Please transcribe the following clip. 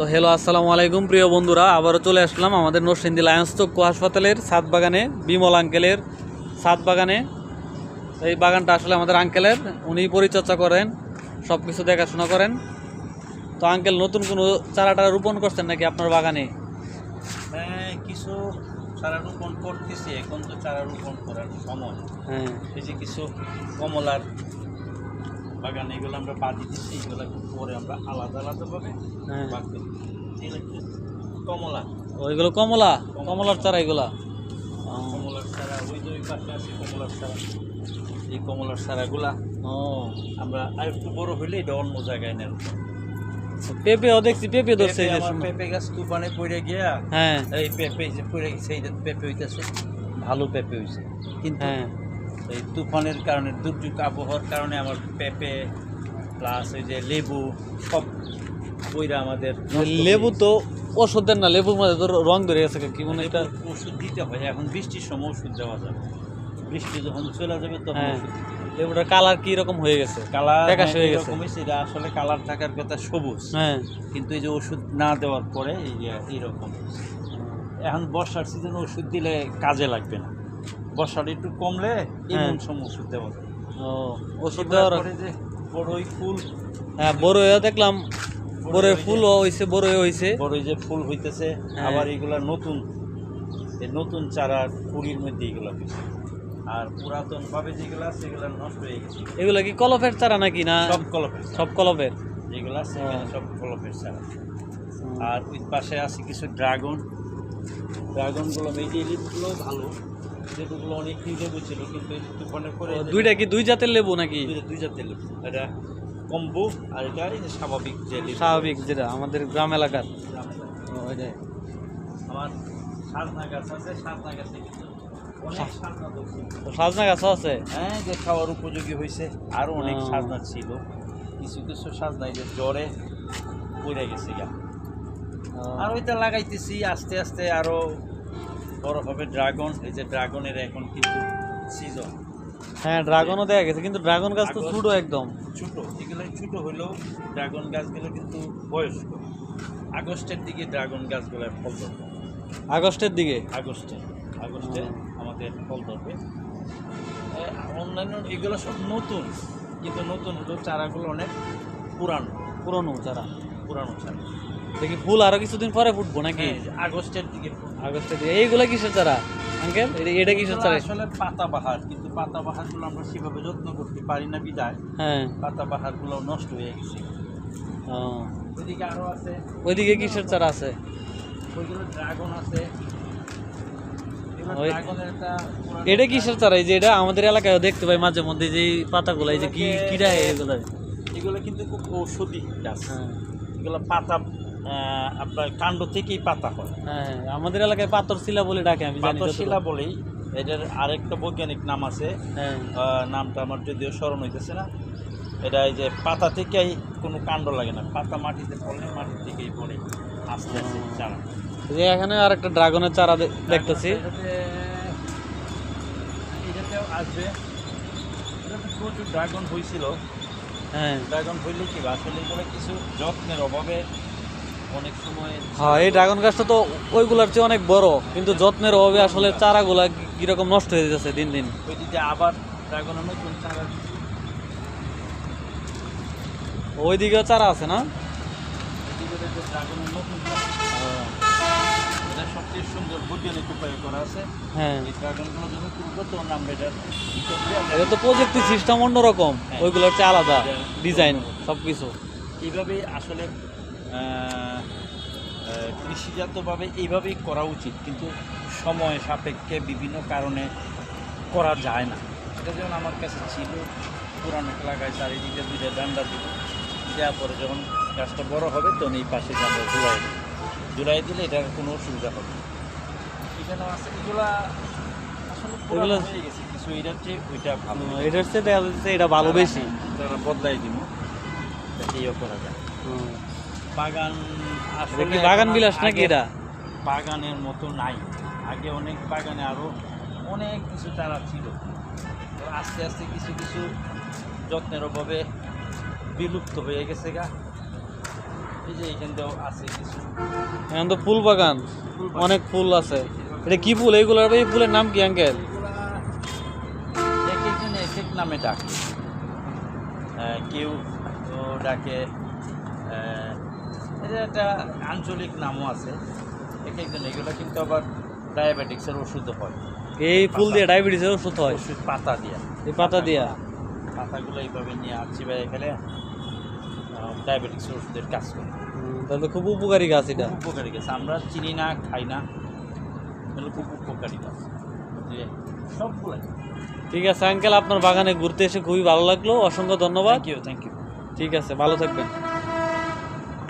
তো হ্যালো আসসালামু আলাইকুম প্রিয় বন্ধুরা, আবারও চলে আসলাম আমাদের নরসিংদী লায়ন্স চক্ষু হাসপাতালের ছাদ বাগানে, বিমল আঙ্কেলের ছাদ বাগানে। এই বাগানটা আসলে আমাদের আঙ্কেলের, উনি পরিচর্যা করেন, সব কিছু দেখাশোনা করেন। তো আঙ্কেল, নতুন কোনো চারাটা রোপণ করছেন নাকি আপনার বাগানে? হ্যাঁ, কিছু চারা রোপণ করতেছি, এখন তো চারা রোপণ করার সময়। হ্যাঁ, এই যে কিছু কমলার বাগান, এগুলো আমরা বাদ দিতেছি, এগুলো পরে আমরা আলাদা আলাদাভাবে হ্যাঁ, বাদ করি। কমলা, ওইগুলো কমলার চারা, এগুলা কমলার চারা ওই যে ওই পাশে আছে কমলার চারা। এই কমলার চারাগুলা ও আমরা আর একটু বড় হইলে এটা অন্য জায়গায় নেব। পেঁপেও দেখছি, পেঁপে ধরছে এই যে আমার পেঁপে গাছ তুফানে পড়ে গিয়া, হ্যাঁ এই পেঁপে যে পড়ে গেছে, এই যে পেঁপে হইতেছে, ভালো পেঁপে হয়েছে, কিন্তু হ্যাঁ এই তুফানের কারণে, দুর্যোগ আবহাওয়ার কারণে আমার পেঁপে প্লাস ওই যে লেবু সব বইরা আমাদের লেবু তো ওষুধের না, লেবুর মধ্যে তো রং ধরে গেছে কি মনে একটা। ওষুধ দিতে হয়, এখন বৃষ্টির সময় ওষুধ দেওয়া যাবে, বৃষ্টি যখন চলে যাবে তখন হ্যাঁ, ওষুধ দিতে হবে। লেবুটার কালার কি রকম হয়ে গেছে, কালার ফ্যাকাশে হয়ে গেছে। এটা আসলে কালার থাকার কথা সবুজ, হ্যাঁ কিন্তু এই যে ওষুধ না দেওয়ার পরে এই যে এইরকম। এখন বর্ষার সিজনে ওষুধ দিলে কাজে লাগবে না, বর্ষাটা একটু কমলে এমন সময় ওষুধ দেওয়া যাবে। ও ওষুধ দেওয়ার পরে যে বড়ই ফুল, হ্যাঁ বড় হয়ে দেখলাম, বড়ের ফুলও হয়েছে, বড় হয়েছে। বড়ই যে ফুল হইতেছে, হ্যাঁ। আবার এগুলা নতুন, এই নতুন চারা কুড়ির মধ্যে এগুলা হয়েছে। আর পুরাতন ভাবে যেগুলো আছে সেগুলো নষ্ট হয়ে গেছে। এগুলা কি কলফের চারা নাকি না? সব কলপের, সব কলফের। যেগুলো আছে এখানে সব কলপের চারা। আর ওই পাশে আছে কিছু ড্রাগন, ড্রাগনগুলো এই যে লিচুগুলো ভালো, লেবুগুলো অনেক লেবু ছিল, কিন্তু এই তুফানের পরে দুইটা কি দুই জাতের লেবু নাকি? দুই জাতের লেবু, এটা কম্বো আর এটা এই যে স্বাভাবিক যে লেবু। স্বাভাবিক যেটা আমাদের গ্রাম এলাকার। ওইটাই। আমার সাজনা গাছ আছে, সাজনা গাছে কিন্তু অনেক সাজনা ধরছে। তো সাজনা গাছও আছে? হ্যাঁ, যে খাওয়ার উপযোগী হয়েছে। আরও অনেক ও। সাজনা ছিল, কিছু কিছু সাজনা এই যে জ্বরে পড়ে গেছে গা। আর ওইটা লাগাইতেছি, আস্তে আস্তে আরও বড় হবে ড্রাগন। এই যে ড্রাগনের এখন কিন্তু সিজন। হ্যাঁ, ড্রাগনও দেখা গেছে, কিন্তু ড্রাগন গাছ তো ছোট একদম। ছোট, এগুলো ছোট হলেও ড্রাগন গাছগুলো কিন্তু বয়স্ক। আগস্টের দিকে ড্রাগন গাছগুলো ফল ধরবে, আগস্টের দিকে। আগস্টে আমাদের ফল ধরবে। অন্যান্য এগুলো সব নতুন, কিন্তু নতুন হলেও চারাগুলো অনেক পুরানো পুরনো চারা। পুরানো চারা। দেখি ফুল আরো কিছুদিন পরে ফুটবো নাকি? আগস্টের দিকে আগস্টের দিকে। এইগুলা কিসের চারা আঙ্কেল? এটা কিসের চারা? আসলে পাতাবাহার, কিন্তু পাতাবাহারগুলো আমরা সেভাবে যত্ন করতে পারি না বিদায় হ্যাঁ। পাতাবাহারগুলো নষ্ট হয়ে গেছে। ও, ওইদিকে আরও আছে, ওইদিকে কিসের চারা আছে? ওইগুলো ড্রাগন আছে। এগুলো ওই- ড্রাগনের একটা পুরানো এটা কিসের চারা? এই যে এটা আমাদের এলাকায় দেখতে পাই মাঝে মধ্যে, যে এই পাতাগুলো, এই যে কিরা এগুলো। এগুলো কিন্তু খুব ঔষধি গাছ। হ্যাঁ এগুলো পাতা আপনার কাণ্ড থেকেই পাতা হয়। হ্যাঁ, আমাদের এলাকায় পাথর শিলা বলে ডাকে, আমি জানি যতটুকু। পাতশিলা বলেই, এটার আরেকটা বৈজ্ঞানিক নাম আছে, হ্যাঁ নামটা আমার যদিও স্মরণ হইতেছে না। এটা এই যে পাতা থেকেই কোনো কাণ্ড লাগে না, পাতা মাটিতে পড়লে মাটি থেকেই পড়ে আস্তে আস্তে চারা। এই যে এখানে আর একটা ড্রাগনের চারা দেখতেছি। এটাতেও আসবে, এটাতে প্রচুর ড্রাগন হয়েছিল। হ্যাঁ ড্রাগন হইলে কি আসলে এগুলো কিছু যত্নের অভাবে অনেক সময়। হ্যাঁ, এই ড্রাগন গাছটা তো ওইগুলার চেয়ে অনেক বড়, কিন্তু যত্নের অভাবে আসলে চারাগুলা কিরকম নষ্ট হয়ে যাচ্ছে দিন দিন। ওই দিকে আবার ড্রাগনের নতুন চারা, ওইদিকেও চারা আছে না? এদিকে দেখো ড্রাগনের নতুন চারা। এটা সবচেয়ে সুন্দর বৈজ্ঞানিক উপায়ে করা আছে। হ্যাঁ, এই ড্রাগনগুলো যখন তুলবো তখন আমরা এটার ভিতর দিয়ে আমরা এটা তো প্রযুক্তি সিস্টেম অন্যরকম, হ্যাঁ। ওইগুলোর চেয়ে আলাদা এটা ডিজাইন অন্যরকম। সবকিছু। এইভাবেই আসলে কৃষিজাতভাবে এইভাবেই করা উচিত, কিন্তু সময় সাপেক্ষে বিভিন্ন কারণে করা যায় না। এটা যেমন আমার কাছে ছিল, পুরানো লাগায় চারিদিকে দুইটা ডান্ডা দিব, দেওয়ার পরে যখন গাছটা বড় হবে তখন এই পাশে আমরা জুড়াই দিলে এটার কোনো অসুবিধা হবে না। এখানেও আছে, এগুলা আসলে পুরানো এগুলো- হয়ে গেছে কিছু, এটার চেয়ে ওইটা ভালো। এটার চেয়ে দেখা যাচ্ছে এটা ভালো বেশি। তারা বদলাই দিব, এইও করা যায়। হুম। বাগান এটা আসলে কি বাগান এখন বিলাস নাকি আগে এটা? বাগানের মতো নাই। আগে অনেক বাগানে আরো অনেক কিছু চারা ছিল, তো আস্তে আস্তে কিছু কিছু যত্নের অভাবে বিলুপ্ত হয়ে গেছে গা। এই যে এখানটাও আছে কিছু এখন তো ফুল বাগান, অনেক ফুল আছে। এটা কি ফুল এইগুলো? এই ফুলের নাম কি আঙ্কেল? এক একজন এক এক নামে ডাকে। কেউ তো ডাকে, এটা একটা আঞ্চলিক নামও আছে এক একজন। এগুলো কিন্তু আবার ডায়াবেটিক্সের ওষুধও হয়। এই ফুল দিয়ে ডায়াবেটিসের ওষুধ হয়? ওষুধ পাতা দিয়া, এই পাতা দিয়া? পাতাগুলো এইভাবে নিয়ে চিবাই খেলে ডায়াবেটিক্সের ওষুধের কাজ করে। তাহলে খুব উপকারী গাছ এটা। খুব উপকারী গাছ, আমরা চিনি না, খাই না, এগুলো খুব উপকারী গাছ সবগুলাই। ঠিক আছে আঙ্কেল, আপনার বাগানে ঘুরতে এসে খুবই ভালো লাগলো, অসংখ্য ধন্যবাদ। Thank you. ঠিক আছে, ভালো থাকবেন।